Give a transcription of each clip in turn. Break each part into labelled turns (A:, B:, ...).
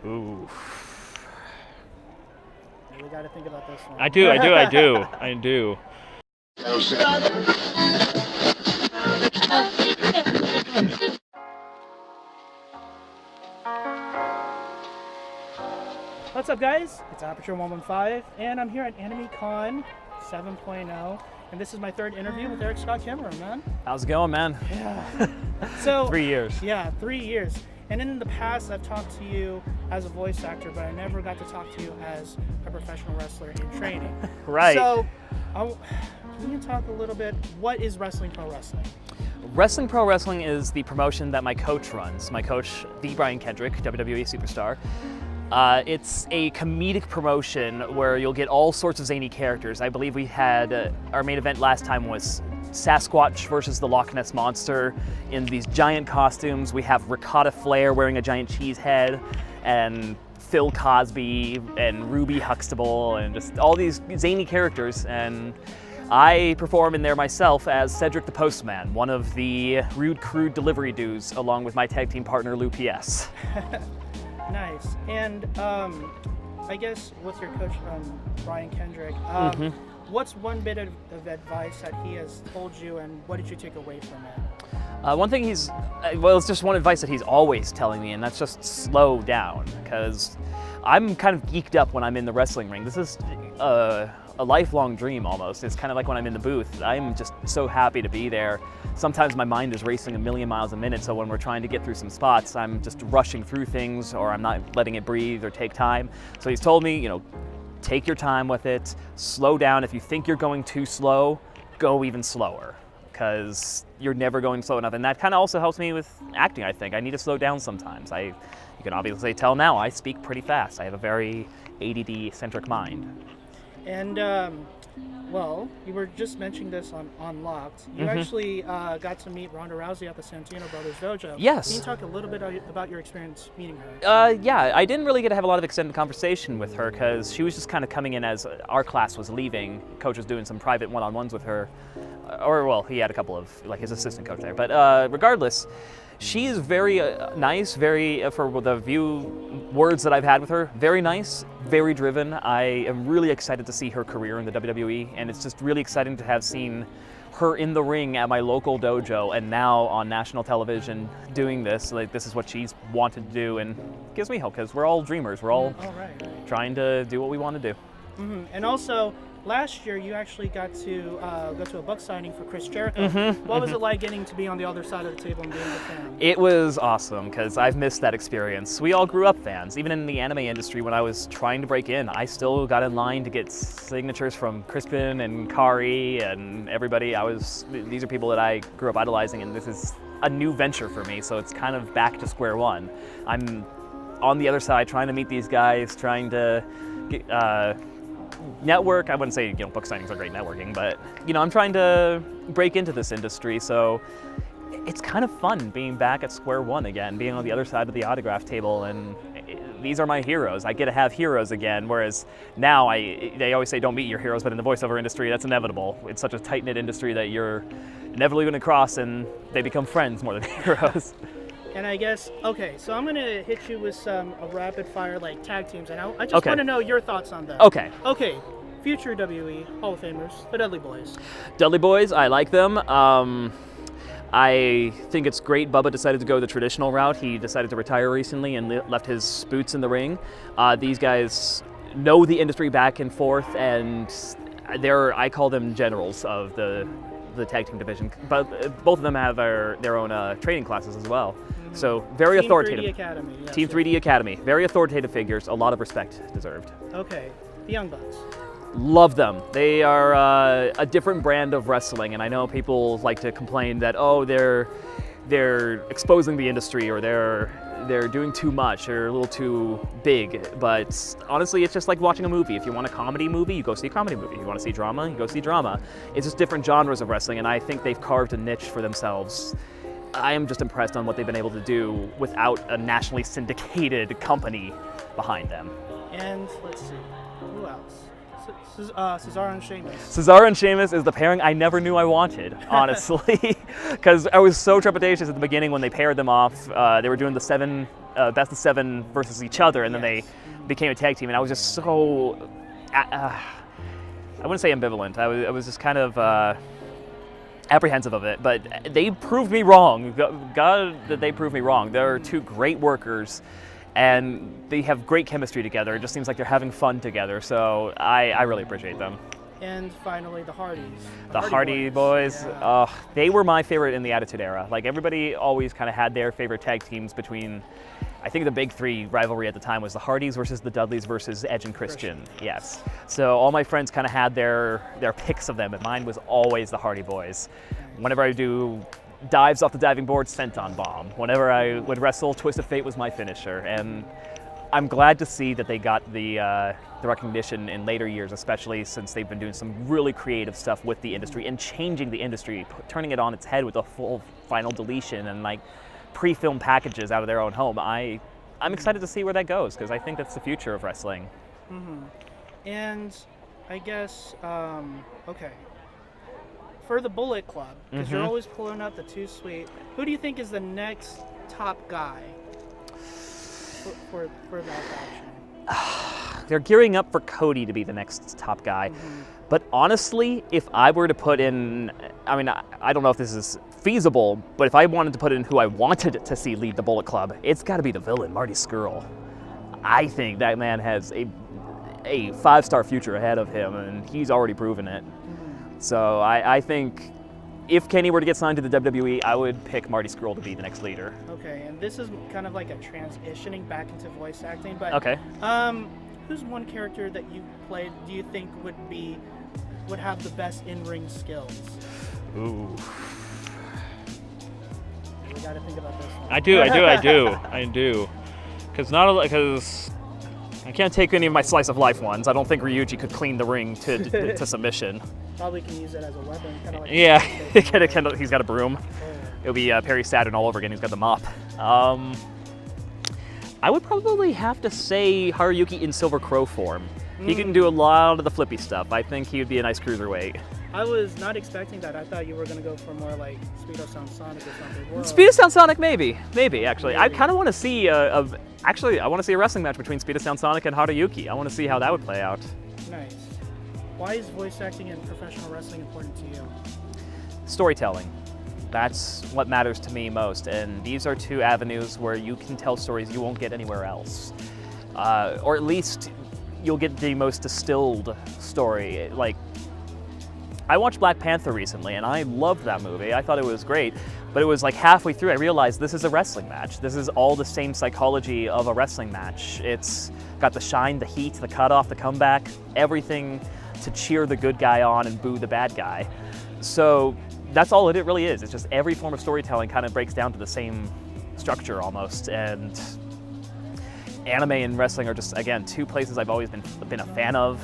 A: Ooh.
B: We got to think about this one.
A: I do.
B: What's up, guys? It's Aperture 115, and I'm here at Anime Con 7.0, and this is my third interview with Erik Kimerer, man.
A: How's it going, man?
B: Yeah. So
A: 3 years.
B: Yeah, 3 years. And in the past, I've talked to you as a voice actor, but I never got to talk to you as a professional wrestler in training.
A: Right.
B: So, can you talk a little bit? What is Wrestling Pro Wrestling?
A: Wrestling Pro Wrestling is the promotion that my coach runs. My coach, the Brian Kendrick, WWE superstar. It's a comedic promotion where you'll get all sorts of zany characters. I believe we had our main event last time was Sasquatch versus the Loch Ness Monster in these giant costumes. We have Ricotta Flair wearing a giant cheese head, and Phil Cosby and Ruby Huxtable, and just all these zany characters. And I perform in there myself as Cedric the Postman, one of the Rude Crude delivery dudes, along with my tag team partner Lou PS.
B: Nice. And I guess with your coach, Brian Kendrick, what's one bit of advice that he has told you, and what did you take away from it?
A: One thing it's just one advice that he's always telling me, and that's just slow down, because I'm kind of geeked up when I'm in the wrestling ring. This is a lifelong dream almost. It's kind of like when I'm in the booth. I'm just so happy to be there. Sometimes my mind is racing a million miles a minute, so when we're trying to get through some spots, I'm just rushing through things, or I'm not letting it breathe or take time. So he's told me, take your time with it, slow down. If you think you're going too slow, go even slower, because you're never going slow enough. And that kind of also helps me with acting, I think. I need to slow down sometimes. You can obviously tell now I speak pretty fast. I have a very ADD-centric mind.
B: And, well, you were just mentioning this on Unlocked. You actually got to meet Ronda Rousey at the Santino Brothers Dojo.
A: Yes.
B: Can you talk a little bit about your experience meeting her?
A: Yeah, I didn't really get to have a lot of extended conversation with her, because she was just kind of coming in as our class was leaving. Coach was doing some private one-on-ones with her. He had a couple of, his assistant coach there. But regardless, she is very nice, for the few words that I've had with her, very nice, very driven. I am really excited to see her career in the WWE, and it's just really exciting to have seen her in the ring at my local dojo and now on national television doing this. This is what she's wanted to do, and it gives me hope, because we're all dreamers. We're all trying to do what we want to do.
B: And also, last year, you actually got to go to a book signing for Chris Jericho. What was it like getting to be on the other side of the table and being a fan?
A: It was awesome, because I've missed that experience. We all grew up fans. Even in the anime industry, when I was trying to break in, I still got in line to get signatures from Crispin and Kari and everybody. These are people that I grew up idolizing, and this is a new venture for me, so it's kind of back to square one. I'm on the other side trying to meet these guys, trying to get, network. I wouldn't say book signings are great networking, but I'm trying to break into this industry, so it's kind of fun being back at square one again, being on the other side of the autograph table, and these are my heroes. I get to have heroes again, whereas now they always say don't meet your heroes, but in the voiceover industry that's inevitable. It's such a tight-knit industry that you're inevitably going to cross, and they become friends more than heroes.
B: And I guess, okay, so I'm going to hit you with some rapid fire tag teams, and I just want to know your thoughts on that.
A: Okay.
B: Future WWE Hall of Famers, the Dudley Boyz.
A: Dudley Boyz, I like them. I think it's great Bubba decided to go the traditional route. He decided to retire recently and left his boots in the ring. These guys know the industry back and forth, and I call them generals of the tag team division. But both of them have their own training classes as well. So very authoritative.
B: Team 3D Academy. Yes,
A: Team 3D Academy. Very authoritative figures. A lot of respect deserved.
B: Okay. The Young Bucks.
A: Love them. They are a different brand of wrestling, and I know people like to complain that they're exposing the industry, or they're doing too much, or a little too big. But honestly, it's just like watching a movie. If you want a comedy movie, you go see a comedy movie. If you want to see drama, you go see drama. It's just different genres of wrestling, and I think they've carved a niche for themselves. I am just impressed on what they've been able to do without a nationally syndicated company behind them.
B: And let's see, who else? Cesaro and Sheamus.
A: Cesaro and Sheamus is the pairing I never knew I wanted, honestly, because I was so trepidatious at the beginning when they paired them off. They were doing the best of 7 versus each other, and then they became a tag team, and I was just so, I wouldn't say ambivalent, I was just kind of apprehensive of it, but they proved me wrong. God, that they proved me wrong. They're 2 great workers, and they have great chemistry together. It just seems like they're having fun together, so I really appreciate them.
B: And finally, the Hardys.
A: The Hardy Boyz,
B: Yeah.
A: they were my favorite in the Attitude Era. Like, everybody always kind of had their favorite tag teams between, I think the big 3 rivalry at the time was the Hardys versus the Dudleys versus Edge and Christian. Yes. So all my friends kind of had their picks of them, and mine was always the Hardy Boyz. Whenever I do dives off the diving board, Senton Bomb. Whenever I would wrestle, Twist of Fate was my finisher. And I'm glad to see that they got the recognition in later years, especially since they've been doing some really creative stuff with the industry and changing the industry, turning it on its head with a full final deletion and like pre-film packages out of their own home. I'm excited to see where that goes, because I think that's the future of wrestling.
B: Mm-hmm. And I guess, okay, for the Bullet Club, because you're always pulling out the 2 sweet, who do you think is the next top guy for that faction?
A: They're gearing up for Cody to be the next top guy. But honestly, if I were to put in, I mean, I don't know if this is feasible, but if I wanted to put in who I wanted to see lead the Bullet Club, it's got to be the villain, Marty Scurll. I think that man has a 5-star future ahead of him, and he's already proven it. So I think if Kenny were to get signed to the WWE, I would pick Marty Scurll to be the next leader.
B: Okay, and this is kind of like a transitioning back into voice acting, but
A: okay.
B: Who's one character that you played do you think would have the best in-ring skills?
A: Ooh.
B: We got to think about this one.
A: I do. Because I can't take any of my slice of life ones. I don't think Ryuji could clean the ring to submission.
B: Probably can use it as a weapon, kind of like.
A: Yeah, he's got a broom. It'll be Perry Saturn all over again. He's got the mop. I would probably have to say Haruyuki in Silver Crow form. He can do a lot of the flippy stuff. I think he would be a nice cruiserweight.
B: I was not expecting that. I thought you were going to go for more like Speedo Sound Sonic or something. Whoa.
A: Speedo Sound Sonic, maybe actually. I kind of want to see I want to see a wrestling match between Speedo Sound Sonic and Haruyuki. I want to see how that would play out.
B: Nice. Why is voice acting in professional wrestling important to you?
A: Storytelling. That's what matters to me most, and these are 2 avenues where you can tell stories you won't get anywhere else. Or at least you'll get the most distilled story. Like, I watched Black Panther recently, and I loved that movie. I thought it was great, but it was like halfway through I realized this is a wrestling match. This is all the same psychology of a wrestling match. It's got the shine, the heat, the cutoff, the comeback, everything to cheer the good guy on and boo the bad guy. So that's all it really is. It's just every form of storytelling kind of breaks down to the same structure almost. And anime and wrestling are just, again, 2 places I've always been a fan of,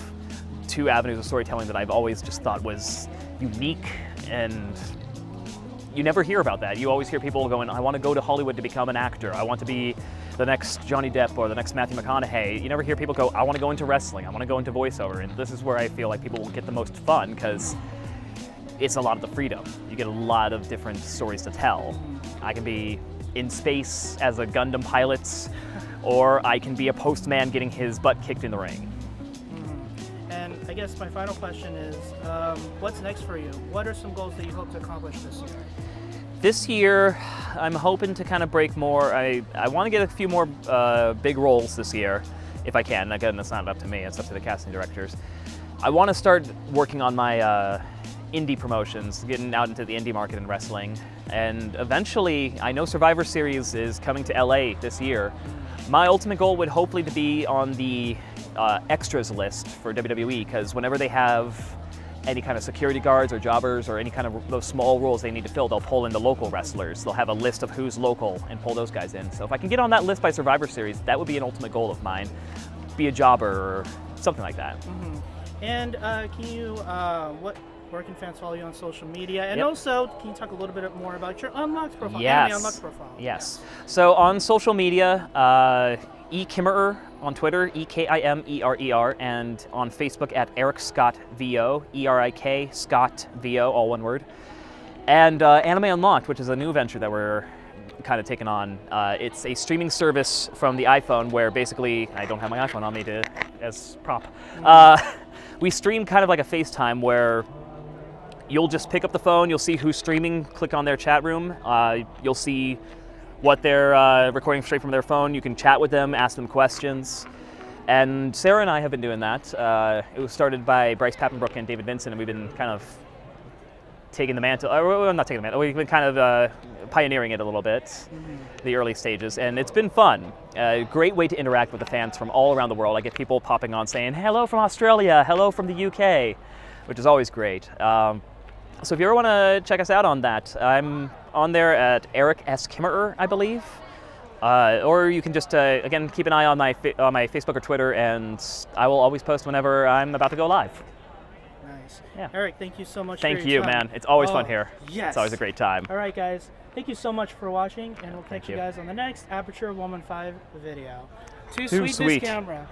A: 2 avenues of storytelling that I've always just thought was unique, and you never hear about that. You always hear people going, I want to go to Hollywood to become an actor. I want to be the next Johnny Depp or the next Matthew McConaughey. You never hear people go, I want to go into wrestling. I want to go into voiceover. And this is where I feel like people will get the most fun, because it's a lot of the freedom. You get a lot of different stories to tell. I can be in space as a Gundam pilot, or I can be a postman getting his butt kicked in the ring.
B: And I guess my final question is, what's next for you? What are some goals that you hope to accomplish this year?
A: This year, I'm hoping to kind of break more. I want to get a few more big roles this year, if I can. Again, that's not up to me, it's up to the casting directors. I want to start working on my indie promotions, getting out into the indie market in wrestling. And eventually, I know Survivor Series is coming to LA this year. My ultimate goal would hopefully to be on the extras list for WWE, because whenever they have any kind of security guards or jobbers or any kind of those small roles they need to fill, they'll pull in the local wrestlers. They'll have a list of who's local and pull those guys in. So if I can get on that list by Survivor Series, that would be an ultimate goal of mine. Be a jobber or something like that.
B: And can you, where can fans follow you on social media? And also, can you talk a little bit more about your Unlocked profile?
A: Yes.
B: Anime Unlocked profile.
A: Yes. So on social media, Kimerer on Twitter, Ekimerer, and on Facebook at Erik Scott VO, Erik Scott VO, all one word. And Anime Unlocked, which is a new venture that we're kind of taken on. It's a streaming service from the iPhone where basically, I don't have my iPhone on me as prop. We stream kind of like a FaceTime where you'll just pick up the phone, you'll see who's streaming, click on their chat room, you'll see what they're recording straight from their phone, you can chat with them, ask them questions. And Sarah and I have been doing that. It was started by Bryce Pappenbrook and David Vincent, and we've been kind of taking the mantle, not taking the mantle, we've been kind of pioneering it a little bit, the early stages, and it's been fun. A great way to interact with the fans from all around the world. I get people popping on saying, hello from Australia, hello from the UK, which is always great. So if you ever want to check us out on that, I'm on there at Erik S. Kimerer, I believe. Or you can just, again, keep an eye on my Facebook or Twitter, and I will always post whenever I'm about to go live.
B: Nice.
A: Yeah.
B: Erik, thank you so much
A: Thank
B: for
A: you,
B: your time.
A: man. It's always fun here.
B: Yes.
A: It's always a great time.
B: All right, guys. Thank you so much for watching, and we'll catch
A: Thank
B: you
A: you.
B: guys on the next Aperture 115 video. Too
A: Too
B: sweet
A: sweet.
B: this camera.